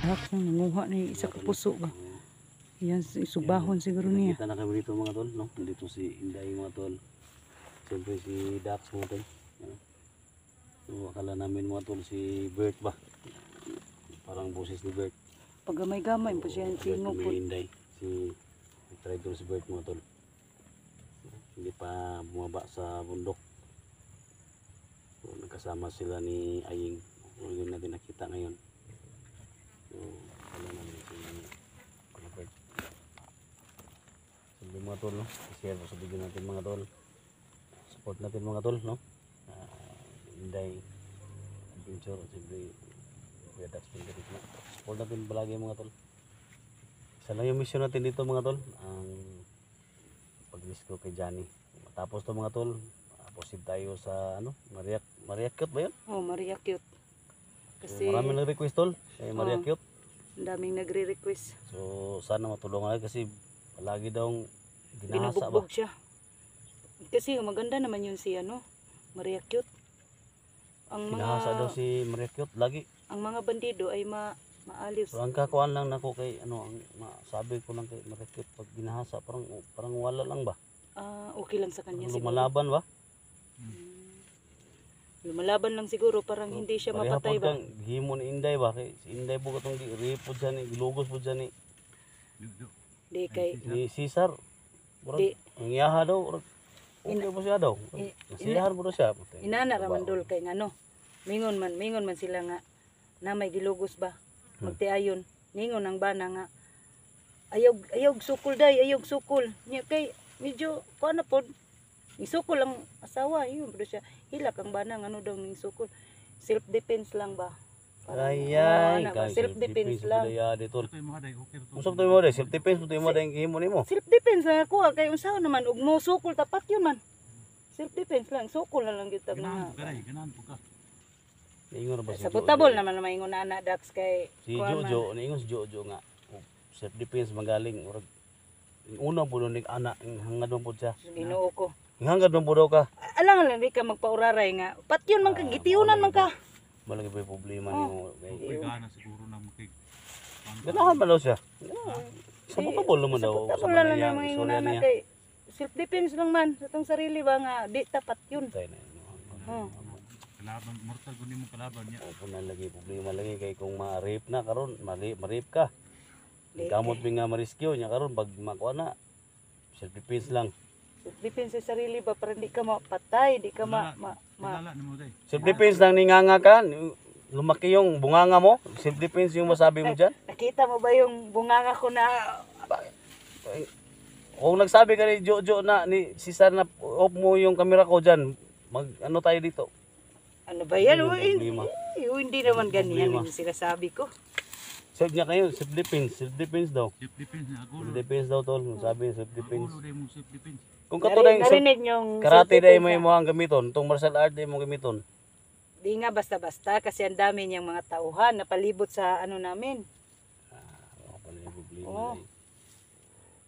Dak na nanguha na yung isa ka puso ba. Yan subahon siguro niya. Kita na kami dito mga tol, no? Dito si Inday mga tol. Siyempre si Dax mga tol. So akala namin mga tol si Bert ba? Parang boses ni Bert. Pag gamay-gamay po siya yung singo po. Inday. Si try si Bert mga tol. Hindi pa bumaba sa bundok. So nagkasama sila ni Aying. Yun natin nakita ngayon. So akala namin si Bert. Sabi mga tol, no? I-share sa video natin mga tol. Support natin mga tol, no? Inday Adventure, siyempre Kuya Dax Pindarit na. Support natin palagi mga tol. Isa lang yung mission natin dito mga tol, ang pag-rescue kay Johnny. Matapos to mga tol, proceed tayo sa ano, Maria Cute ba yun? Oh, Maria Cute. Kasi So, maraming nag-request tol kay Maria Cute. Ang daming nagre-request. So sana matulungan natin kasi palagi daw ginahasa ba. Binubugbog siya. Kasi maganda naman yun si ano, Maria Cute. Ang Ginahasa daw si Maria Cute lagi. ang mga bandido ay maaliw. So ang kakuan lang nako kay ano, ang sabi ko lang kay Maria Cute pag ginahasa parang wala lang ba? Okay lang sa kanya siguro. Lumalaban ba? Lumalaban lang siguro parang hindi siya mapatay ba? Kang himo ni Inday ba kay si Inday po katong ripod siya ni gilugos po siya ni Di kay ni Cesar. Di. Ang iyaha daw okay po siya daw. Nasiyahan po daw siya. inana raman dol kay ngano. Mingon man sila nga na may gilugos ba? Magtiayon. Ningon ang bana nga ayog sukol day, ayog sukol. Nya kay medyo kuan na pod. Isukol ang asawa, yun bro siya. Hilak ang bana ano daw ning sukol. Self defense lang ba? Ayay, self defense lang. Usap tayo mo day, self defense mo day himo nimo. Self defense lang ako kay unsa naman ug mo sukol tapat yun man. Self defense lang, sukol na lang gyud tag mga. Ganahan po ka. Niingon ba si Sabotable naman maingon na anak Dax kay si Jojo, niingon si Jojo nga self defense magaling urag unang puno ning anak hangad man pud siya. Ginoo ko. Hangad man pud daw ka. Alang lang di ka magpauraray nga. Patyon man ka gitiunan man ka. Malagi pa yung problema nimo kay Gana siguro na makig. ganahan ba daw siya? Sabotable naman daw sa Sabotable lang manayang naman istorya maingon na niya. kay self defense lang man sa tong sarili ba nga di tapat yun. Tay na. Kalaban, mortal kunin mo kalaban niya. Kung nalagi problema lagi kay kung ma-rape na karon, ma-rape ka. Kamot mi nga ma-rescue nya karon pag makuha na. Self defense lang. Self defense sa sarili ba para di ka mapatay, di ka Kilala ni mo day. Self defense lang ninganga ka. Lumaki yung bunganga mo. Self defense yung masabi mo diyan. Nakita mo ba yung bunganga ko na Kung nagsabi ka ni Jojo na ni Cesar na off mo yung camera ko diyan, mag ano tayo dito. ano ba yan? Yung problema. Hindi naman ganyan Problema. yung sinasabi ko. Self niya kayo, self defense daw. Self defense na Self agulo. defense daw tol, sabi self defense. Agulo day mo self defense. Kung kato na yung Narinig yung karate self-defense day mo yung mga gamiton, tong martial art day mo gamiton. Di nga basta-basta kasi ang dami niyang mga tauhan na palibot sa ano namin. Ako pala yung problema. Oo.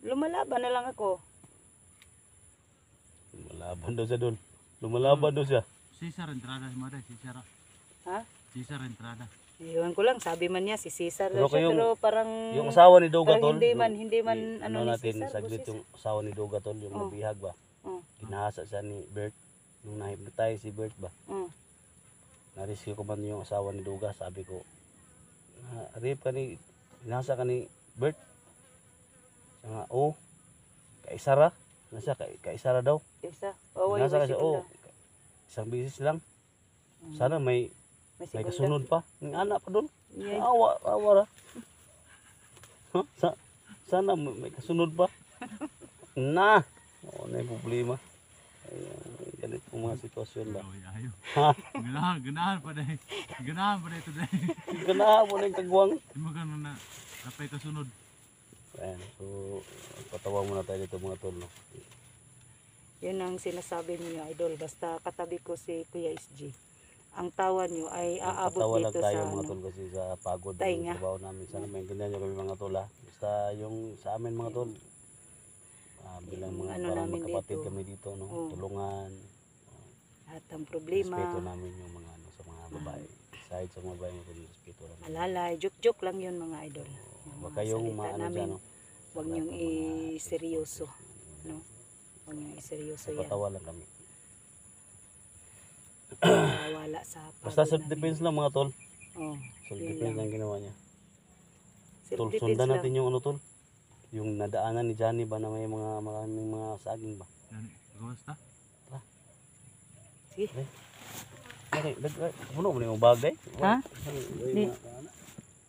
Lumalaban na lang ako. Lumalaban daw siya doon. Lumalaban daw siya. Cesar entrada si Maday, Cesar. Ha? Cesar entrada. Iwan ko lang, sabi man niya si Cesar Pero daw siya, kayong- pero parang Yung asawa ni Doga parang tol. hindi man ano ni natin Cesar. saglit yung asawa ni Doga tol, yung Oh. nabihag ba. Oh. Ginahasa siya ni Bert. Nung na-hypnotize si Bert ba. Oh. Na-rescue ko man yung asawa ni Doga, sabi ko, rape ka ni, ginahasa ka ni Bert. Siya nga, oh, kaisara. Nasa kaisara daw. Isa. Away Ginahasa ka siya, segunda. isang bisis lang. Sana may May kasunod pa. Ng anak pa doon. Yay. Awa ra. Huh? Sana may kasunod pa. Na. Oo na yung problema. Ayan, ganit po mga sitwasyon lang. Ayaw. Ha? Ganahan pa day. Ganahan pa day today. Ganahan mo na yung kagwang. Di mo ganun na kapay kasunod. Ayan, so patawa muna tayo dito mga tol. No? Yun ang sinasabi niyo, idol. Basta katabi ko si Kuya SG. Ang tawa niyo ay aabot Patawa lang dito tayo sa mga ano. tol kasi sa pagod Tayo ng nga. trabaho namin. Sana maintindihan nyo kami mga tol ha. Basta yung sa amin mga tol. Bilang mga Ano parang namin magkapatid dito. kami dito. No? Oo. Tulungan. At ang problema, Respeto namin yung mga ano, sa mga babae. Aside sa mga bayan mo kung respeto lang. Malalay, joke-joke lang yun mga idol. Huwag kayong salita maano namin, dyan, no? huwag niyong iseryoso. No? Huwag niyong iseryoso yan. Patawa lang kami. Wala sa Basta pagod self-defense lang mga tol. Oh, Self-defense lang ginawa niya. Tol, self-defense sundan lang. natin yung ano tol. Yung nadaanan ni Johnny ba na may mga maraming mga saging ba? Yan, gawas ta. Sige. Okay, puno mo na yung bag day. Ha? Di.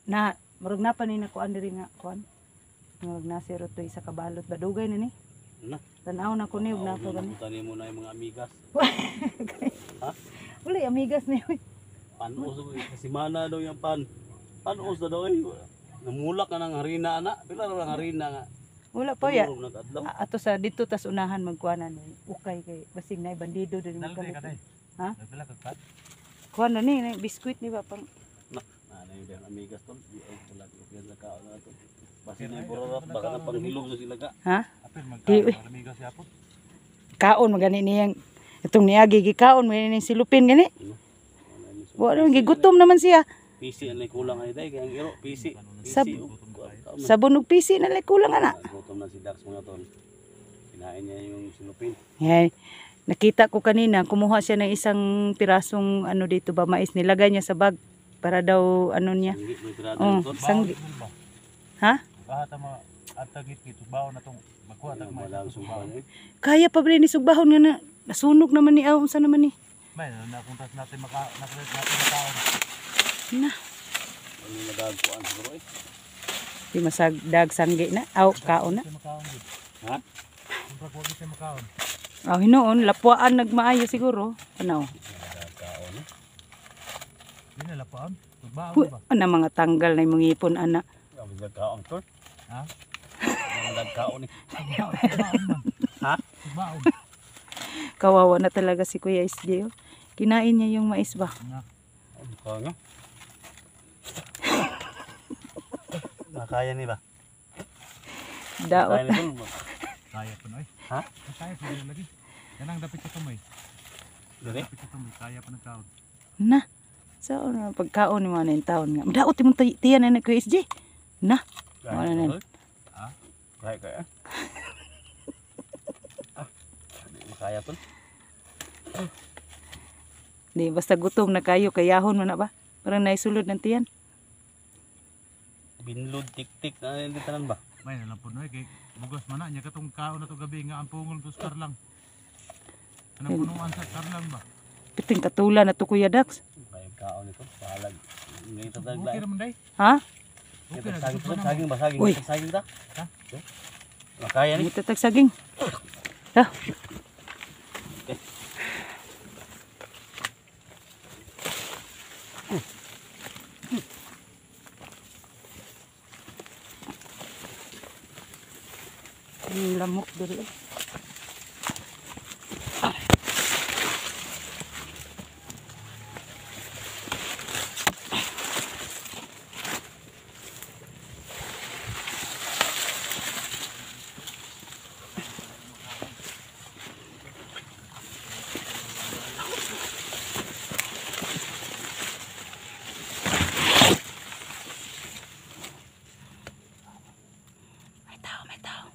Na, murag na pa ni nakuan diri nga kuan. Murag na si Rotoy sa kabalot ba dugay na ni. Na. Tanaw na ko ni ug na pa gani. Tani mo na yung mga amigas. Ha? Wala amigas ni. Panos kasi mana daw yung pan. Panos na daw eh. Namulak na ng harina na. Pila na ng harina nga. Wala pa ya. Tumulong nag-adlaw. Ato sa dito tas unahan magkuanan ni. Ukay kay basig na bandido diri Dalde ka magkalit. day. Ha? Nagpila ka kat. Kuan na ni biskuit ni ba pang Na yung amigas tol. Di ay pala yung sa kaon na to. Basi na iburot baka na panghilog sa sila ka. ha? Apil Di, uy. magkamigas yapon. Kaon magani niyang itong niagi gikaon mo ni silupin gani. Wala gigutom naman siya. PC ang kulang ay day kaya ang iro PC. Sab- PC. Sa bunog PC na lang kulang ana. Gutom na si Dax mga tol. Kinain niya yung sinupin. Hey, nakita ko kanina, kumuha siya ng isang pirasong ano dito ba, mais, nilagay niya sa bag para daw ano niya. Hindi mo tirado Oh, tol. sanggi. ba? Ha? Kahit mo atagit kito bawo na tong magkuha tag Wala ang sumpan eh. Kaya pa ba ni sugbahon nga na nasunog naman ni unsa naman ni. May nakuntas natin natin makaon. Na, Ano yung nagagpuan siguro eh. di masagdag sanggi na. Aw, kaon na. Kasi makaon gid. Ha? Kumpra ko gid makaon. Aw, hinoon lapuan nagmaayo siguro. Ano? Nagagkaon eh. Di na lapaon. Bawo Hu, ba? ana mga tanggal na imong ipon ana. Ang nagagkaon tol. Ha? Ang nagagkaon eh. Baon man. Ha? Baon. Kawawa na talaga si Kuya SJ. Oh. Kinain niya yung mais ba? Na. Ang mukha nyo. Nakaya ni ba? Daot. Kaya ni tol. Kaya pa noy. Ha? Kaya pa rin lagi. Kanang dapit sa tumoy. Dili? Dapit sa tumoy kaya pa nagkaon. Na. So, pagkaon ni mga na yung taon nga. Daot imong tiyan na Kuya SJ. Na. Wala na. tol. Ha? Kaya. Hindi mo kaya tol. Di, basta gutom na kayo, kayahon mo na ba? Parang naisulod ng tiyan. Binlod tik-tik na hindi tanan ba? May nalang po noy kay bugas man na nya katong kaon na to gabi nga ang pungol to skar lang. Kanang punuan sa skar lang ba? Piting katula na to Kuya Dax. Kaya kaon nito. Pahalag. Ngayon tatag Okay lang. naman day. Ha? Okay na. Saging gusto tol. na mo. Saging ba? Saging. Uy. Saging ta? Ha? Makaya ni. Hindi tatag saging. Ha? Yung lamok diri. May tao, may tao.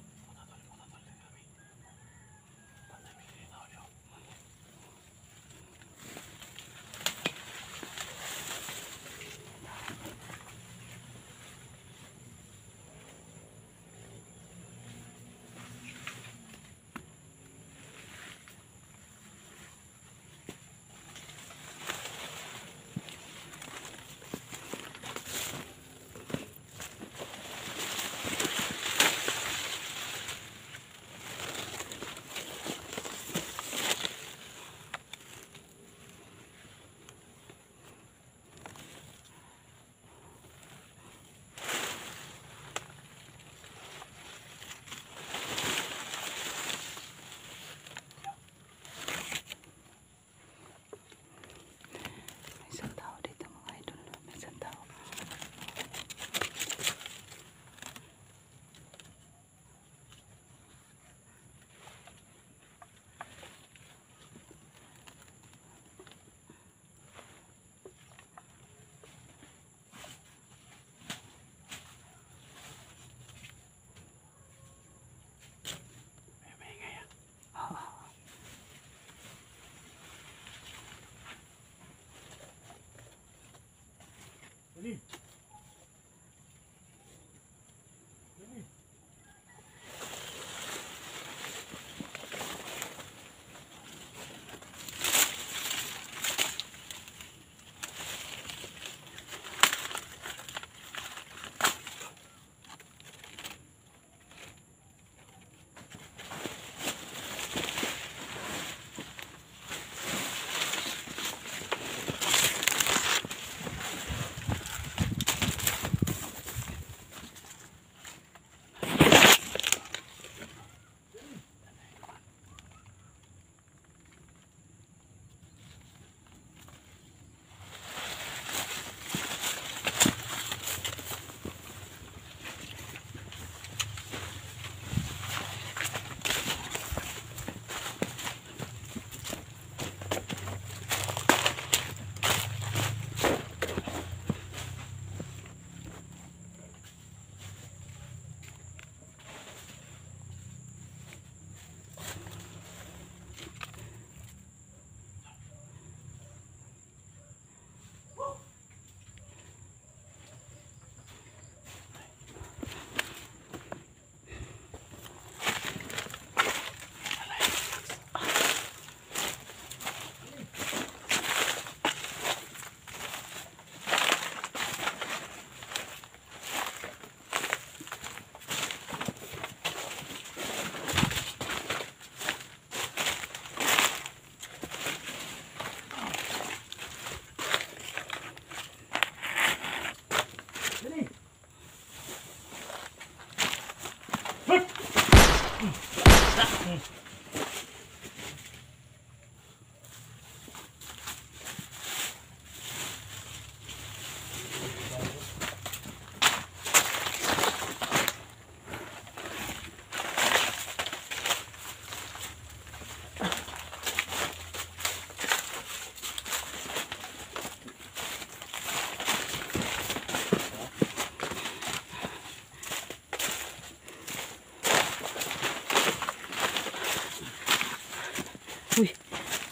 Uy,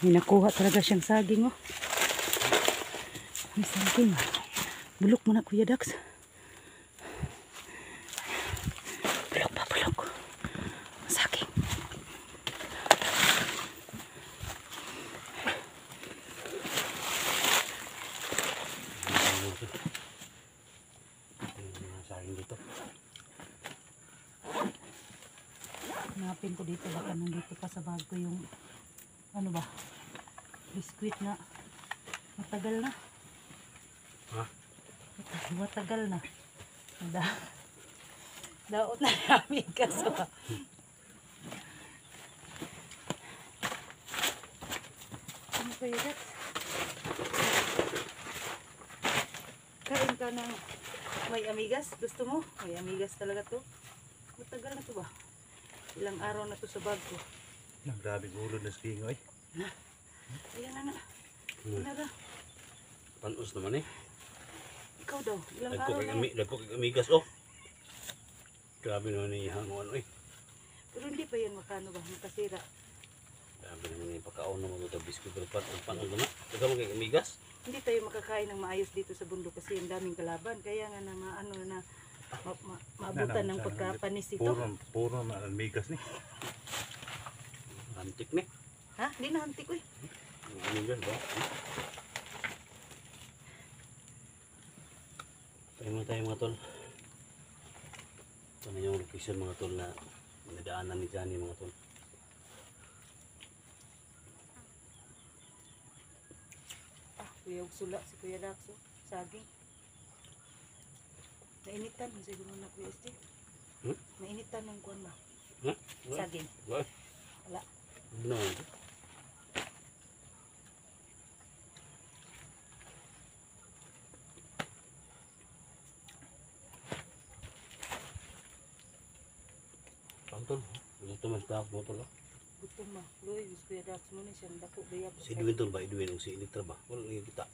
may nakuha talaga siyang saging, oh. May saging. Bulok mo na, Kuya Dax. Bulok pa, bulok. Saging. Saging dito. Hanapin ko dito, baka nandito pa sa bag ko yung ano ba, biskwit na matagal na. Ha? Matagal na. Daot na namin kaso. Ano pa yun? Kain ka ng may amigas? Gusto mo? May amigas talaga to. Matagal na to ba? Ilang araw na to sa bag ko. Grabe gulo na skingo eh. Na. Ayan na na. Ayan na. Panos naman eh. Ikaw daw. Ilang araw na. Dagko kay amigas oh. Grabe naman ni hangon eh. Pero hindi pa yan makano ba? Makasira. Grabe naman ni pagkaon na mga biskuit pero panang guna. Ikaw kay amigas. Hindi tayo makakain ng maayos dito sa bundok kasi ang daming kalaban. Kaya nga na ano na maabutan ng pagkapanis ito. Puro na almigas ni. Antik ni. Ha? Hindi na hantik ko eh. Amigas ba? Tayo mga tol. Ito na yung location mga tol na nadaanan ni Johnny mga tol. Kuya sula si Kuya Daxo. Saging. Nainitan mo siguro na Kuya Esti. Nainitan ng kuwan ba? Saging. Wala. Wala. No. Tol, ito mas dapat mo tol. Gutom ma. Luy, Kuya Daxo mo ni siyang dako bayab. Si Edwin tol ba? Edwin ang si Elitra ba? Wala nga kita.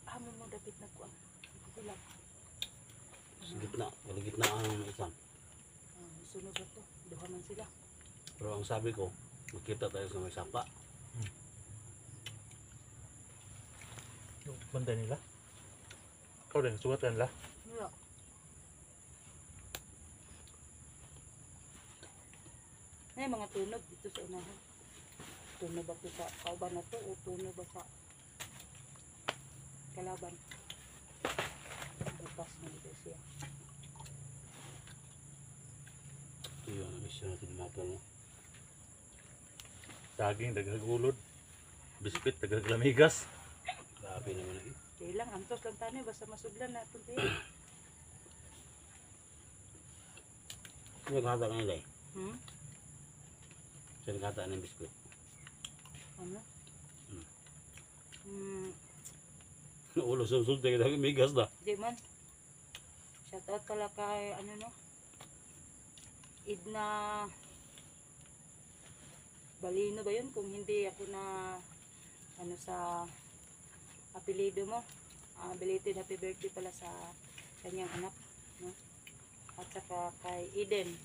Hamon mo dapit na kuwan. Ito lang. Sa gitna. Wala gitna ang isang. Sunod ba to? Duha man sila. Pero ang sabi ko, makita tayo sa may sapa. Yung banda nila. Kau rin, sugatan la. Wala. Ay, mga tunog dito sa unahan. Tunog ba ko sa kauban na to o tunog ba sa kalaban? Bukas na dito siya. Ito yung mission natin mga tol. No? Saging, dagagulod. Biskuit, dagaglamigas. Grabe naman eh. Kailang, antos lang tayo, basta masudlan na itong tiyan. Nagkata ka nila eh. Hmm? Siya nagkata ng biskuit. Ano? Hmm. Hmm, Ulo sa usul, tayo may gas na. di man. Shout out pala kay, ano no? Idna Balino ba yun? Kung hindi ako na, ano sa apelido mo. Belated happy birthday pala sa kanyang anak. No? At saka kay Eden.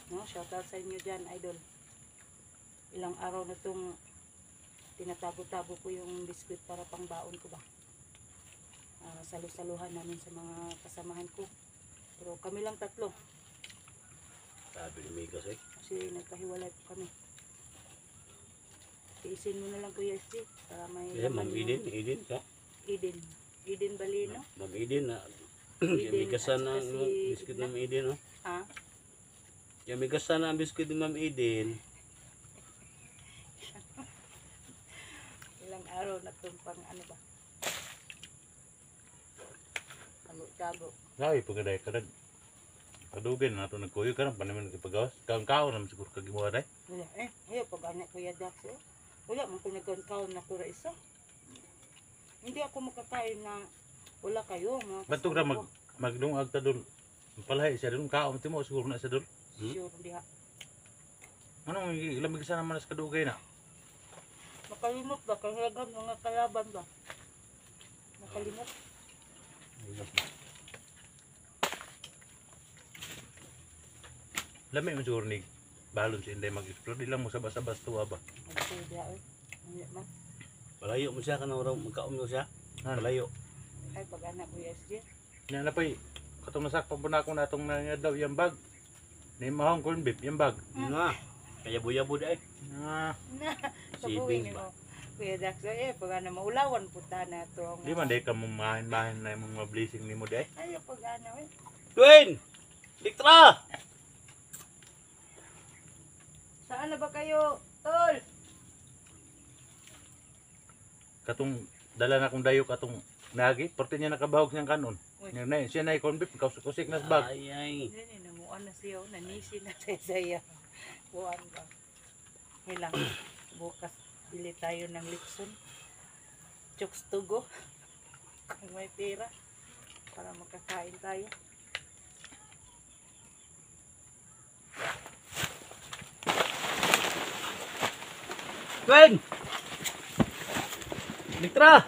No? Shout out sa inyo dyan, idol. Ilang araw na itong tinatago-tago ko yung biskuit para pang baon ko ba. Salu-saluhan namin sa mga kasamahan ko. Pero kami lang tatlo. Sabi ni Migas eh. Kasi nagkahiwalay po kami. Tiisin mo na lang Kuya SG para may Eh, Ma'am laman yung- Eden ka? Eden Balino. Ma'am Eden na. Eden, Yung migasan at na saka si biskuit Edna. ng Ma'am Eden, no? Ha? Yung migasan na ang biskuit ng Ma'am Eden. Ilang araw na itong pang ano ba? Tago-tago. Lawi, pagkaday kadag. Kadugin na ito nagkuyo ka na, panaman nagpagawas. Kaon-kaon naman siguro kagimuha day. Wala ayaw pag anak Kuya Dax eh. Wala man kung nagkaon na kura isa. Hindi ako makakain na wala kayo. Mga Ba't ra kasama ko. magdungag ta doon? Palahay siya doon, kaon mo siguro na sa doon. Sure, diha. Anong ilamig sa naman sa kadugay na? Makalimot ba? Kahalagang mga kalaban ba? Makalimot. Migas na. Lami man siguro ni balon si Inday mag-explode. Ilang mo sabas-sabas tuwa ba? Ay, diha eh. Hindi man. Palayo mo siya, kanang magkaon mo siya. Ano? Palayo. Ay, pag anak Kuya SG. Yan na pa katong nasakpan po na ako na itong daw yung bag. Ni mahong corn beef, yung bag. Yun nga. Kaya buya-bu eh. Ah, Sabuhin Savings ba? mo. Kuya Dax, eh, pag ano, maulawan po ta na ito. di man day ka mamahin-mahin na yung mga blessing ni mo day. Ay, pag ano eh. Dwayne! Diktra! Saan na ba kayo, tol? Katong dala na kong dayo katong nagi, porte niya nakabahog siyang kanon. Uy. Siya na corn beef, kusik na sa bag. Ay, ay. Hindi, namuan na siya. Nanisi na sa saya. Buwan ba? Hilang. Bukas, bili tayo ng Lipson. Chokes to go. Kung may pera. Para makakain tayo. Dwayne! Diktra!